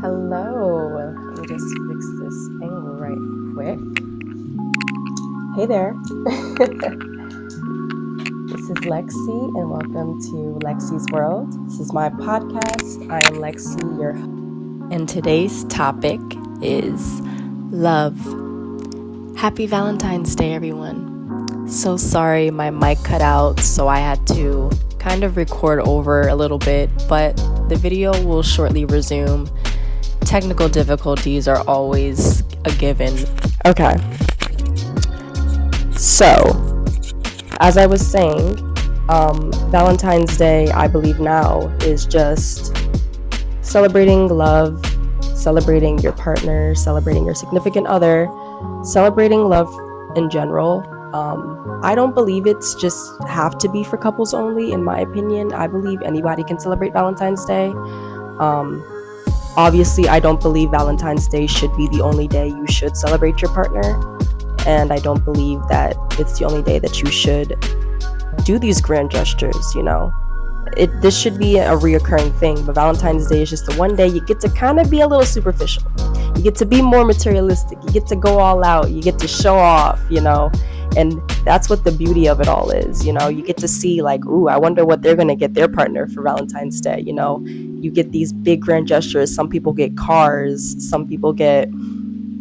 Hello. Let me just fix this angle right quick. Hey there. This is Lexy, and welcome to Lexy's World. This is my podcast. I am Lexy, your host. And today's topic is love. Happy Valentine's Day, everyone. So sorry my mic cut out, so I had to kind of record over a little bit, but the video will shortly resume. Technical difficulties are always a given. Okay. So, as I was saying, Valentine's Day, I believe now, is just celebrating love, celebrating your partner, celebrating your significant other, celebrating love in general. I don't believe it's just have to be for couples only, in my opinion. I believe anybody can celebrate Valentine's Day. Obviously, I don't believe Valentine's Day should be the only day you should celebrate your partner. And I don't believe that it's the only day that you should do these grand gestures, This should be a reoccurring thing, but Valentine's Day is just the one day you get to kind of be a little superficial. You get to be more materialistic. You get to go all out. You get to show off, And that's what the beauty of it all is, You get to see like, ooh, I wonder what they're going to get their partner for Valentine's Day, You get these big grand gestures. Some people get cars. Some people get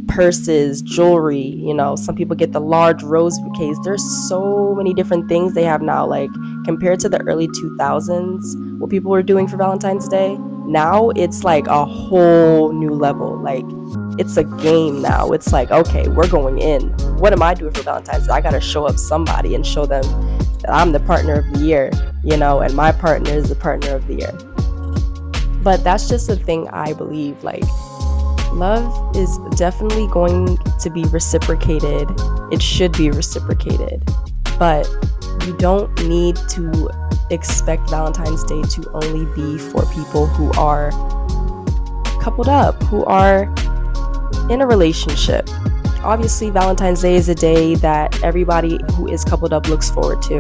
purses, jewelry, Some people get the large rose bouquets. There's so many different things they have now, like compared to the early 2000s, what people were doing for Valentine's Day. Now it's like a whole new level. Like it's a game now. It's like, okay, we're going in. What am I doing for Valentine's Day? I got to show up somebody and show them that I'm the partner of the year, and my partner is the partner of the year. But that's just a thing I believe, like love is definitely going to be reciprocated. It should be reciprocated. But you don't need to expect Valentine's Day to only be for people who are coupled up, who are in a relationship. Obviously, Valentine's Day is a day that everybody who is coupled up looks forward to.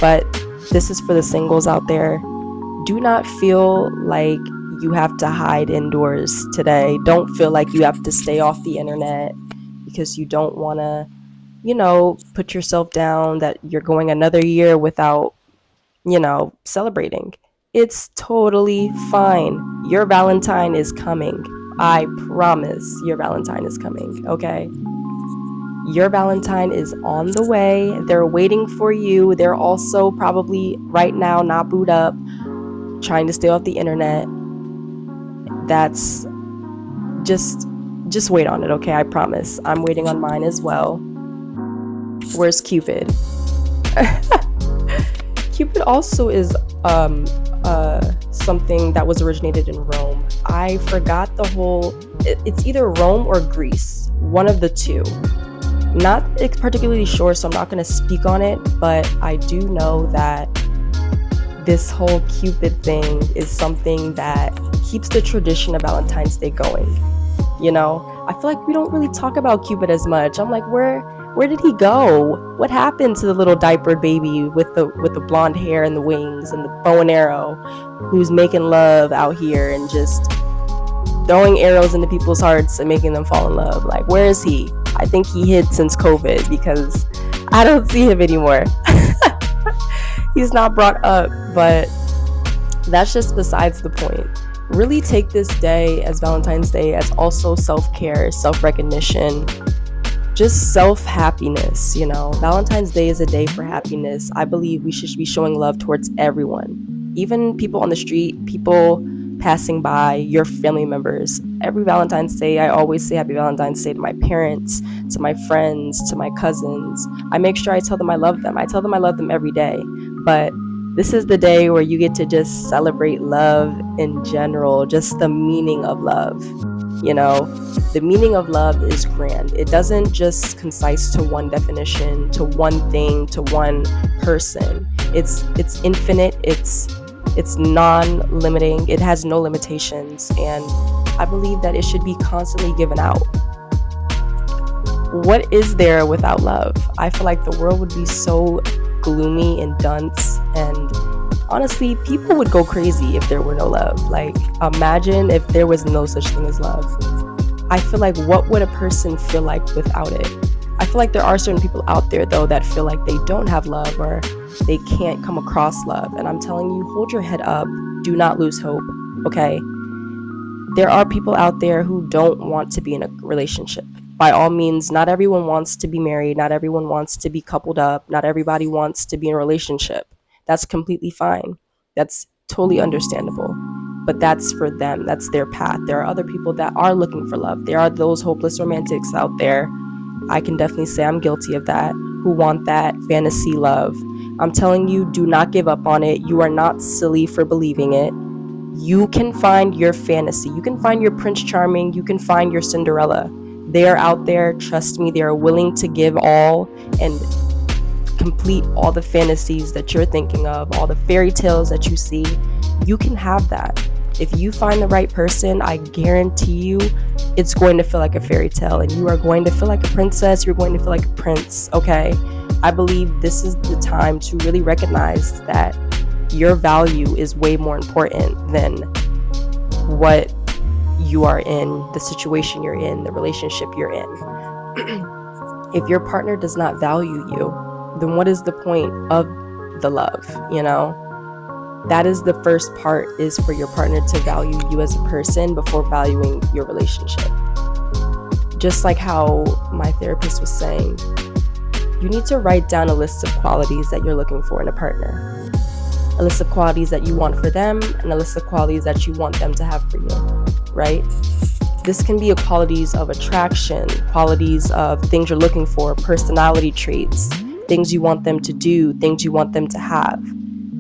But this is for the singles out there. Do not feel like you have to hide indoors today. Don't feel like you have to stay off the internet because you don't want to, put yourself down that you're going another year without, celebrating. It's totally fine. Your Valentine is coming. I promise your Valentine is coming, okay? Your Valentine is on the way. They're waiting for you. They're also probably right now not booed up, trying to stay off the internet. That's just wait on it, okay? I promise. I'm waiting on mine as well. Where's Cupid? Cupid also is something that was originated in Rome. I forgot it's either Rome or Greece, one of the two. Not particularly sure, so I'm not going to speak on it, but I do know that this whole Cupid thing is something that keeps the tradition of Valentine's Day going. I feel like we don't really talk about Cupid as much. I'm like, where did he go? What happened to the little diapered baby with the blonde hair and the wings and the bow and arrow, who's making love out here and just throwing arrows into people's hearts and making them fall in love? Like, where is he? I think he hid since COVID because I don't see him anymore. He's not brought up, but that's just besides the point. Really take this day as Valentine's Day as also self-care, self-recognition, just self-happiness, Valentine's Day is a day for happiness. I believe we should be showing love towards everyone, even people on the street, people passing by, your family members. Every Valentine's Day, I always say Happy Valentine's Day to my parents, to my friends, to my cousins. I make sure I tell them I love them. I tell them I love them every day. But this is the day where you get to just celebrate love in general, just the meaning of love. The meaning of love is grand. It doesn't just concise to one definition, to one thing, to one person. It's infinite. It's non-limiting. It has no limitations, and I believe that it should be constantly given out. What is there without love? I feel like the world would be so gloomy and dunce and honestly, people would go crazy if there were no love. Like, imagine if there was no such thing as love. I feel like, what would a person feel like without it? I feel like there are certain people out there, though, that feel like they don't have love or they can't come across love. And I'm telling you, hold your head up. Do not lose hope, okay? There are people out there who don't want to be in a relationship. By all means, not everyone wants to be married. Not everyone wants to be coupled up. Not everybody wants to be in a relationship. That's completely fine. That's totally understandable. But that's for them. That's their path. There are other people that are looking for love. There are those hopeless romantics out there. I can definitely say I'm guilty of that, who want that fantasy love. I'm telling you, do not give up on it. You are not silly for believing it. You can find your fantasy. You can find your Prince Charming. You can find your Cinderella. They are out there. Trust me, they are willing to give all and complete all the fantasies that you're thinking of, all the fairy tales that you see. You can have that. If you find the right person, I guarantee you it's going to feel like a fairy tale, and you are going to feel like a princess. You're going to feel like a prince, okay? I believe this is the time to really recognize that your value is way more important than what you are in, the situation you're in, the relationship you're in. If your partner does not value you, then what is the point of the love, you know? That is the first part, is for your partner to value you as a person before valuing your relationship. Just like how my therapist was saying, you need to write down a list of qualities that you're looking for in a partner. A list of qualities that you want for them, and a list of qualities that you want them to have for you, right? This can be qualities of attraction, qualities of things you're looking for, personality traits, things you want them to do, things you want them to have.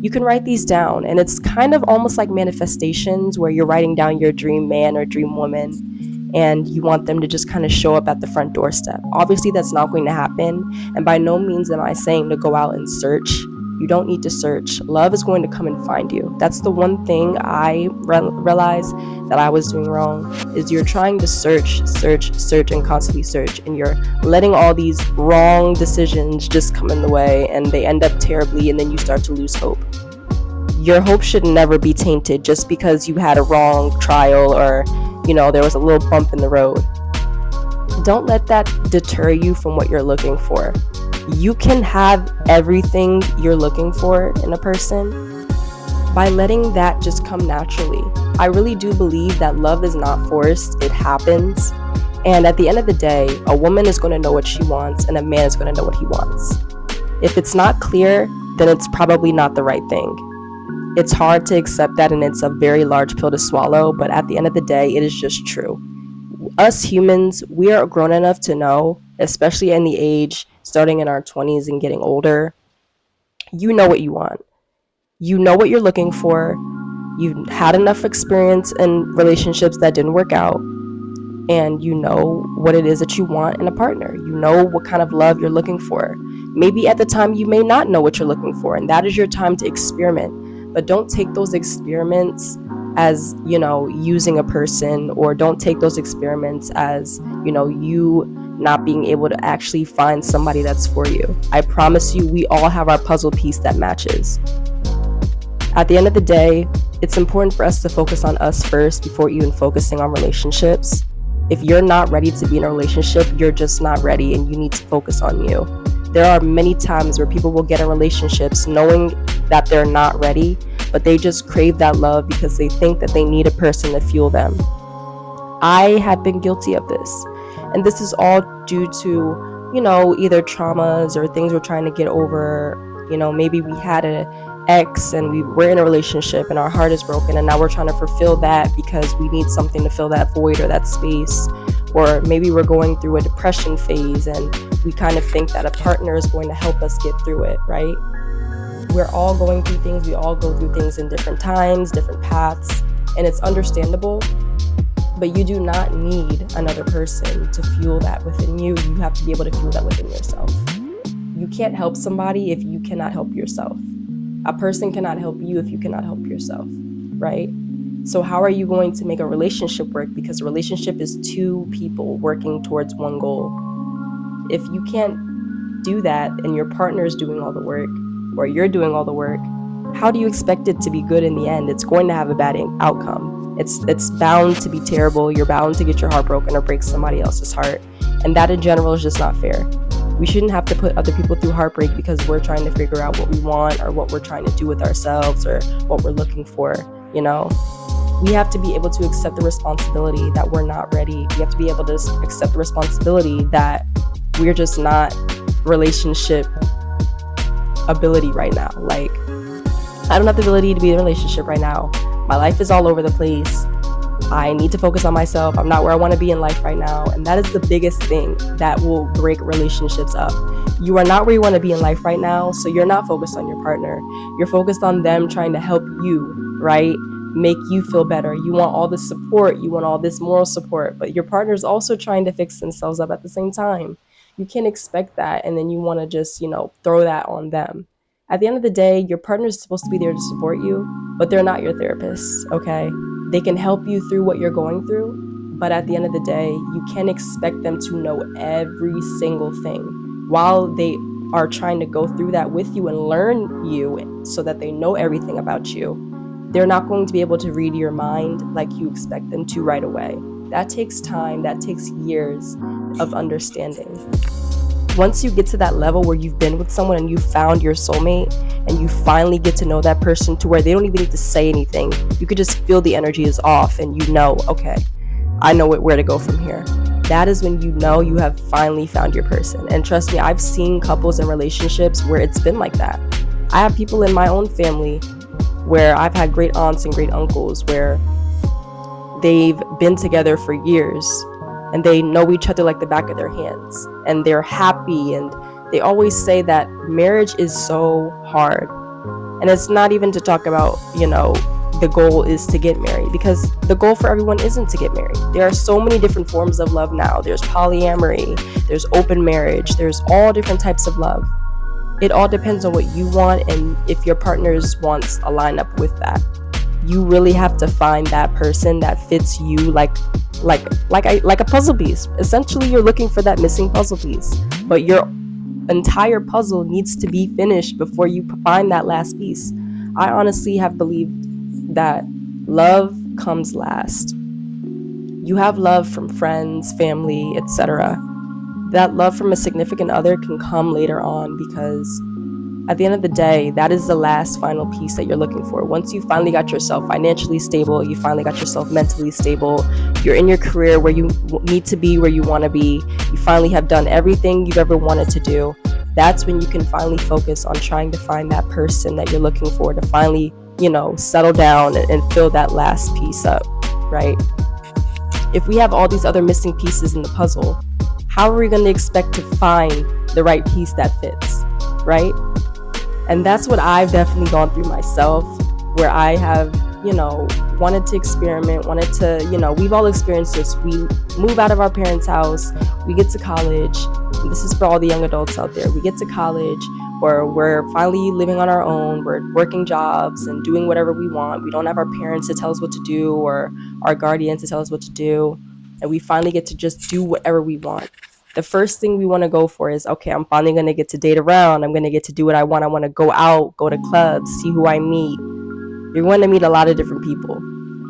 You can write these down, and it's kind of almost like manifestations, where you're writing down your dream man or dream woman, and you want them to just kind of show up at the front doorstep. Obviously, that's not going to happen, and by no means am I saying to go out and search. You don't need to search. Love is going to come and find you. That's the one thing I realized that I was doing wrong, is you're trying to search, and constantly search, and you're letting all these wrong decisions just come in the way, and they end up terribly, and then you start to lose hope. Your hope should never be tainted just because you had a wrong trial, or, you know, there was a little bump in the road. Don't let that deter you from what you're looking for. You can have everything you're looking for in a person by letting that just come naturally. I really do believe that love is not forced, it happens. And at the end of the day, a woman is going to know what she wants, and a man is going to know what he wants. If it's not clear, then it's probably not the right thing. It's hard to accept that, and it's a very large pill to swallow, but at the end of the day, it is just true. Us humans, we are grown enough to know, especially in the age starting in our 20s and getting older, you know what you want. You know what you're looking for. You've had enough experience in relationships that didn't work out, and you know what it is that you want in a partner. You know what kind of love you're looking for. Maybe at the time you may not know what you're looking for, and that is your time to experiment. But don't take those experiments as, you know, using a person, or don't take those experiments as, you know, you not being able to actually find somebody that's for you. I promise you, we all have our puzzle piece that matches. At the end of the day, it's important for us to focus on us first before even focusing on relationships. If you're not ready to be in a relationship, you're just not ready, and you need to focus on you. There are many times where people will get in relationships knowing that they're not ready, but they just crave that love because they think that they need a person to fuel them. I have been guilty of this, and this is all due to, you know, either traumas or things we're trying to get over. You know, maybe we had an ex and we were in a relationship and our heart is broken, and now we're trying to fulfill that because we need something to fill that void or that space. Or maybe we're going through a depression phase and we kind of think that a partner is going to help us get through it, right? We're all going through things. We all go through things in different times, different paths, and it's understandable. But you do not need another person to fuel that within you. You have to be able to fuel that within yourself. You can't help somebody if you cannot help yourself. A person cannot help you if you cannot help yourself, right? So how are you going to make a relationship work? Because a relationship is two people working towards one goal. If you can't do that and your partner is doing all the work, or you're doing all the work, how do you expect it to be good in the end? It's going to have a bad outcome. It's bound to be terrible. You're bound to get your heart broken or break somebody else's heart. And that in general is just not fair. We shouldn't have to put other people through heartbreak because we're trying to figure out what we want or what we're trying to do with ourselves or what we're looking for, you know? We have to be able to accept the responsibility that we're not ready. We have to be able to accept the responsibility that we're just not relationship ability right now. Like, I don't have the ability to be in a relationship right now. My life is all over the place. I need to focus on myself. I'm not where I want to be in life right now. And that is the biggest thing that will break relationships up. You are not where you want to be in life right now, so you're not focused on your partner. You're focused on them trying to help you, right? Make you feel better. You want all this support. You want all this moral support, but your partner's also trying to fix themselves up at the same time. You can't expect that, and then you want to just, throw that on them. At the end of the day, your partner is supposed to be there to support you, but they're not your therapist, okay? They can help you through what you're going through, but at the end of the day, you can't expect them to know every single thing. While they are trying to go through that with you and learn you so that they know everything about you, they're not going to be able to read your mind like you expect them to right away. That takes time, that takes years of understanding. Once you get to that level where you've been with someone and you found your soulmate and you finally get to know that person to where they don't even need to say anything, you could just feel the energy is off and okay, I know where to go from here. That is when you know you have finally found your person. And trust me, I've seen couples in relationships where it's been like that. I have people in my own family where I've had great aunts and great uncles where they've been together for years and they know each other like the back of their hands and they're happy, and they always say that marriage is so hard. And it's not even to talk about, the goal is to get married, because the goal for everyone isn't to get married. There are so many different forms of love now. There's polyamory, there's open marriage, there's all different types of love. It all depends on what you want and if your partner's wants align up with that. You really have to find that person that fits you like a puzzle piece. Essentially, you're looking for that missing puzzle piece, but your entire puzzle needs to be finished before you find that last piece. I honestly have believed that love comes last. You have love from friends, family, etc. That love from a significant other can come later on, because at the end of the day, that is the last final piece that you're looking for. Once you finally got yourself financially stable, you finally got yourself mentally stable, you're in your career where you need to be, where you want to be, you finally have done everything you've ever wanted to do, that's when you can finally focus on trying to find that person that you're looking for to finally, settle down and fill that last piece up, right? If we have all these other missing pieces in the puzzle, how are we going to expect to find the right piece that fits, right? And that's what I've definitely gone through myself, where I have, wanted to experiment, we've all experienced this. We move out of our parents' house, we get to college. This is for all the young adults out there. We get to college, or we're finally living on our own. We're working jobs and doing whatever we want. We don't have our parents to tell us what to do or our guardians to tell us what to do. And we finally get to just do whatever we want. The first thing we want to go for is, okay, I'm finally going to get to date around. I'm going to get to do what I want. I want to go out, go to clubs, see who I meet. You're going to meet a lot of different people.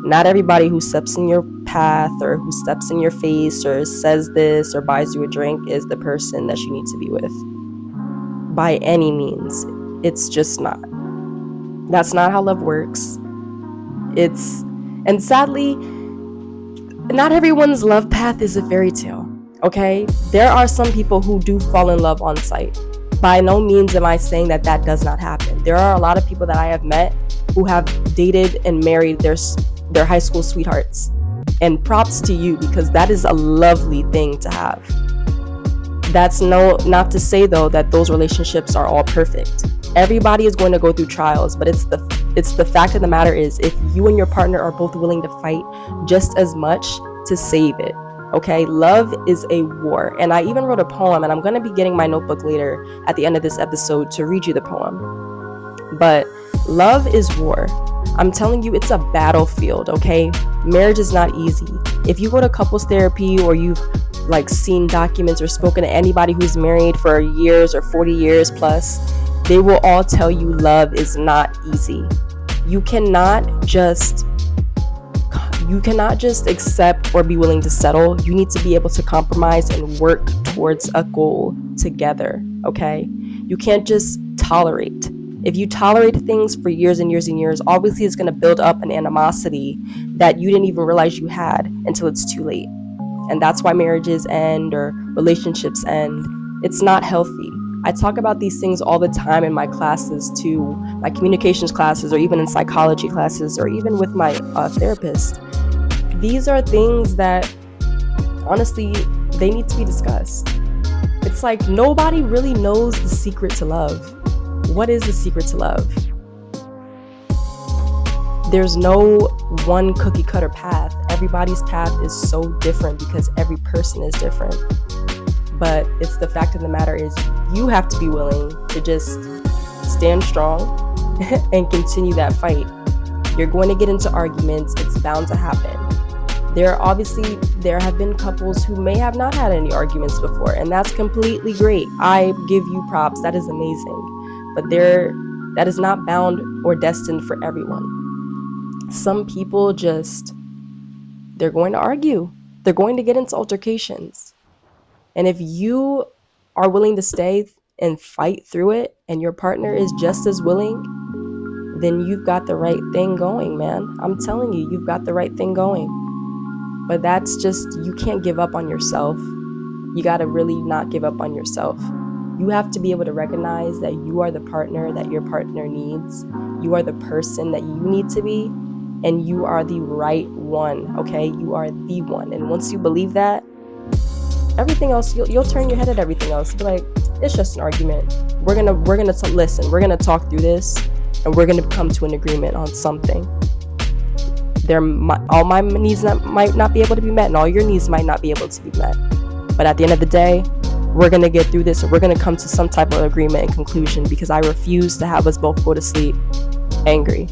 Not everybody who steps in your path or who steps in your face or says this or buys you a drink is the person that you need to be with. By any means. It's just not. That's not how love works. And sadly, not everyone's love path is a fairy tale. Okay, there are some people who do fall in love on sight. By no means am I saying that does not happen. There are a lot of people that I have met who have dated and married their high school sweethearts. And props to you, because that is a lovely thing to have. That's not to say though that those relationships are all perfect. Everybody is going to go through trials, but it's the fact of the matter is, if you and your partner are both willing to fight just as much to save it. Okay, love is a war. And I even wrote a poem, and I'm going to be getting my notebook later at the end of this episode to read you the poem. But love is war. I'm telling you, it's a battlefield, okay? Marriage is not easy. If you go to couples therapy, or you've seen documents or spoken to anybody who's married for years or 40 years plus, They will all tell you love is not easy. You cannot just accept or be willing to settle. You need to be able to compromise and work towards a goal together, okay? You can't just tolerate. If you tolerate things for years and years and years, obviously it's going to build up an animosity that you didn't even realize you had until it's too late. And that's why marriages end or relationships end. It's not healthy. I talk about these things all the time in my classes too, my communications classes, or even in psychology classes, or even with my therapist. These are things that, honestly, they need to be discussed. It's like nobody really knows the secret to love. What is the secret to love? There's no one cookie cutter path. Everybody's path is so different because every person is different. But it's the fact of the matter is you have to be willing to just stand strong and continue that fight. You're going to get into arguments. It's bound to happen. There have been couples who may have not had any arguments before, and that's completely great. I give you props. That is amazing. But that is not bound or destined for everyone. Some people they're going to argue. They're going to get into altercations. And if you are willing to stay and fight through it, and your partner is just as willing, then you've got the right thing going, man. I'm telling you, you've got the right thing going. But that's just, you can't give up on yourself. You got to really not give up on yourself. You have to be able to recognize that you are the partner that your partner needs. You are the person that you need to be, and you are the right one, okay? You are the one. And once you believe that, everything else, you'll turn your head at everything else. Be like, it's just an argument. We're gonna listen. We're gonna talk through this, and we're gonna come to an agreement on something. All my needs might not be able to be met, and all your needs might not be able to be met. But at the end of the day, we're gonna get through this, and we're gonna come to some type of agreement and conclusion, because I refuse to have us both go to sleep angry.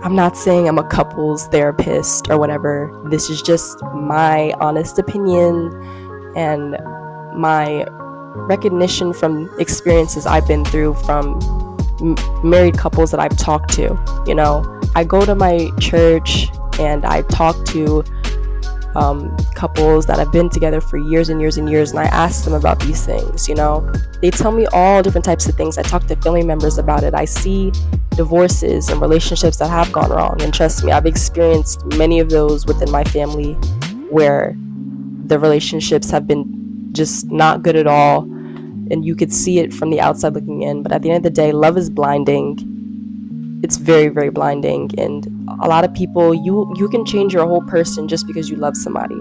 I'm not saying I'm a couples therapist or whatever. This is just my honest opinion and my recognition from experiences I've been through from married couples that I've talked to. You know, I go to my church and I talk to couples that have been together for years and years and years, and I ask them about these things. You know, they tell me all different types of things. I talk to family members about it. I see divorces and relationships that have gone wrong, and trust me, I've experienced many of those within my family where the relationships have been just not good at all, and you could see it from the outside looking in. But at the end of the day, love is blinding. It's very, very blinding, and a lot of people, you can change your whole person just because you love somebody.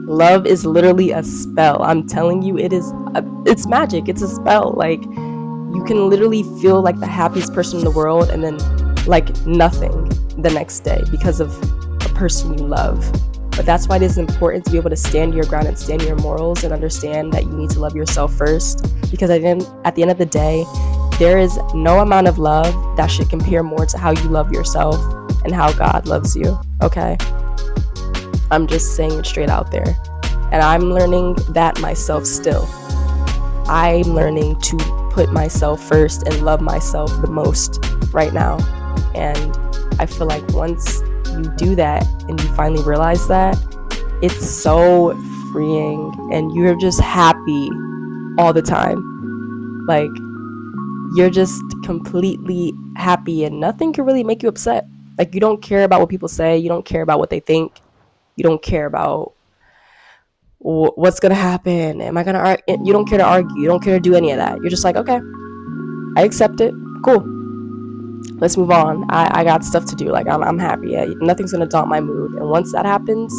Love is literally a spell. I'm telling you, it's magic. It's a spell. Like, you can literally feel like the happiest person in the world, and then like nothing the next day because of a person you love. But that's why it is important to be able to stand your ground and stand your morals, and understand that you need to love yourself first, because at the end of the day, there is no amount of love that should compare more to how you love yourself and how God loves you, okay? I'm just saying it straight out there. And I'm learning that myself still. I'm learning to put myself first and love myself the most right now. And I feel like once you do that and you finally realize that, it's so freeing, and you're just happy all the time. Like, you're just completely happy, and nothing can really make you upset. Like, you don't care about what people say. You don't care about what they think. You don't care about what's going to happen. Am I going to argue? You don't care to argue. You don't care to do any of that. You're just like, okay, I accept it. Cool. Let's move on. I got stuff to do. Like, I'm happy. Nothing's going to daunt my mood. And once that happens,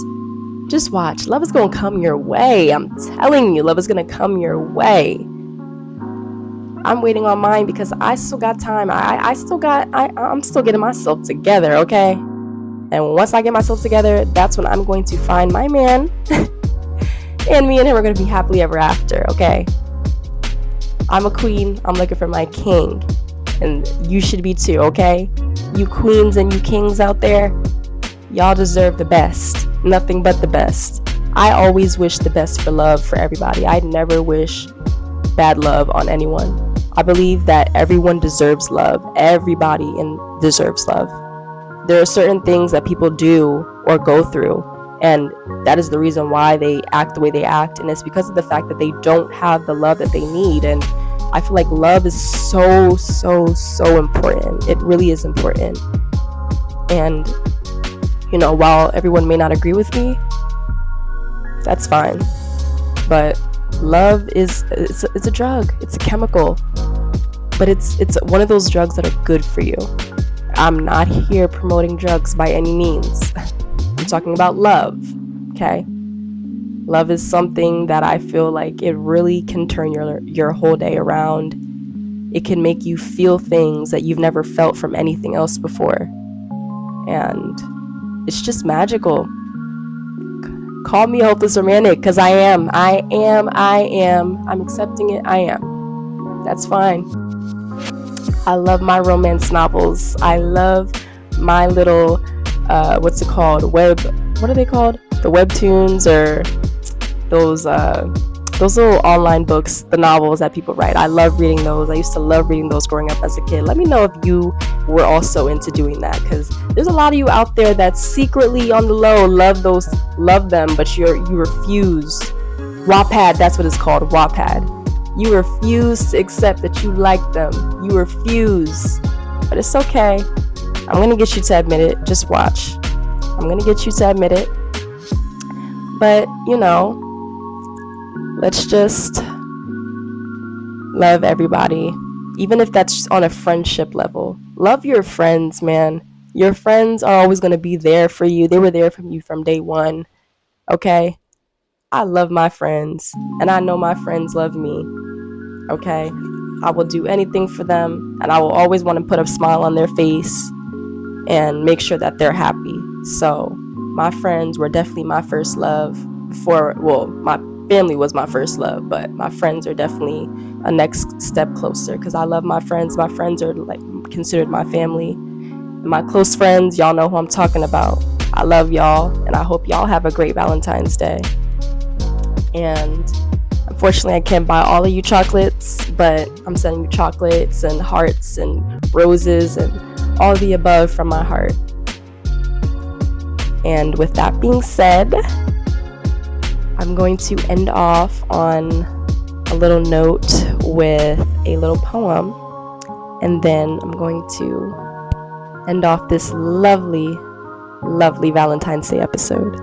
just watch. Love is going to come your way. I'm telling you, love is going to come your way. I'm waiting on mine because I still got time. I'm still getting myself together, okay? And once I get myself together, that's when I'm going to find my man. And me and him are going to be happily ever after, okay? I'm a queen. I'm looking for my king. And you should be too, okay? You queens and you kings out there, y'all deserve the best. Nothing but the best. I always wish the best for love for everybody. I never wish bad love on anyone. I believe that everyone deserves love. Everybody deserves love. There are certain things that people do or go through, and that is the reason why they act the way they act, and it's because of the fact that they don't have the love that they need. And I feel like love is so important. It really is important. And while everyone may not agree with me, that's fine. But love it's a drug. It's a chemical. But it's one of those drugs that are good for you. I'm not here promoting drugs by any means. I'm talking about love, okay? Love is something that I feel like it really can turn your whole day around. It can make you feel things that you've never felt from anything else before. And it's just magical. Call me a hopeless romantic, because I am. I'm accepting it. I am. That's fine. I love my romance novels. I love my little, what are they called? The webtoons, or those little online books, the novels that people write. I love reading those. I used to love reading those growing up as a kid. Let me know if you were also into doing that, because there's a lot of you out there that secretly on the low love them, but you refuse. Wattpad, that's what it's called, Wattpad. You refuse to accept that you like them. You refuse. But it's okay. I'm going to get you to admit it. Just watch. I'm going to get you to admit it. But, let's just love everybody. Even if that's on a friendship level. Love your friends, man. Your friends are always going to be there for you. They were there for you from day one. Okay? I love my friends. And I know my friends love me. Okay? I will do anything for them. And I will always want to put a smile on their face and make sure that they're happy. So my friends were definitely my first love. My family was my first love, but my friends are definitely a next step closer, because I love my friends. My friends are like considered my family. And my close friends, y'all know who I'm talking about. I love y'all, and I hope y'all have a great Valentine's Day. And unfortunately, I can't buy all of you chocolates, but I'm sending you chocolates and hearts and roses and all of the above from my heart. And with that being said, I'm going to end off on a little note with a little poem, and then I'm going to end off this lovely Valentine's Day episode.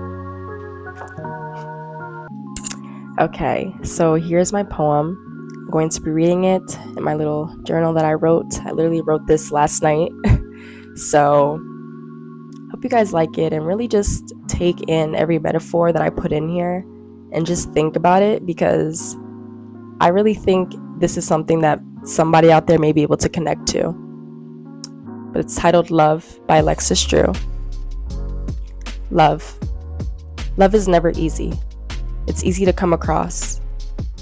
Okay, so here's my poem. I'm going to be reading it in my little journal that I wrote. I literally wrote this last night. So hope you guys like it, and really just take in every metaphor that I put in here and just think about it, because I really think this is something that somebody out there may be able to connect to. But it's titled Love by Lexy Drew. Love. Love is never easy. It's easy to come across,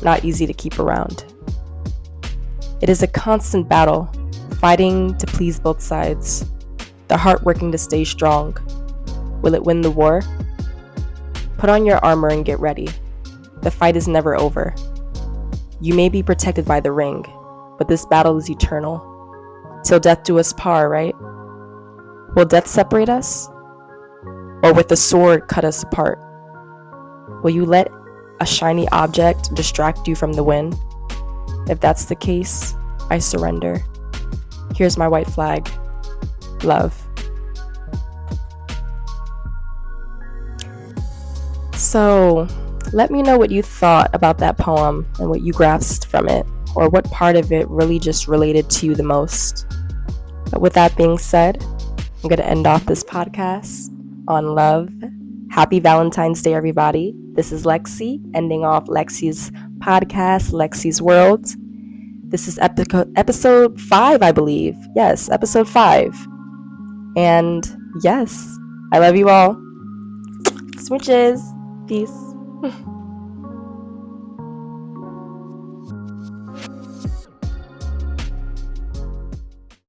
not easy to keep around. It is a constant battle, fighting to please both sides, the heart working to stay strong. Will it win the war? Put on your armor and get ready. The fight is never over. You may be protected by the ring, but this battle is eternal. Till death do us part, right? Will death separate us? Or with the sword cut us apart? Will you let a shiny object distract you from the win? If that's the case, I surrender. Here's my white flag. Love. So, let me know what you thought about that poem and what you grasped from it, or what part of it really just related to you the most. But with that being said, I'm going to end off this podcast on love. Happy Valentine's Day, everybody. This is Lexy, ending off Lexy's podcast, Lexy's World. This is episode 5, I believe. Yes, episode 5. And yes, I love you all. Smooches. Peace.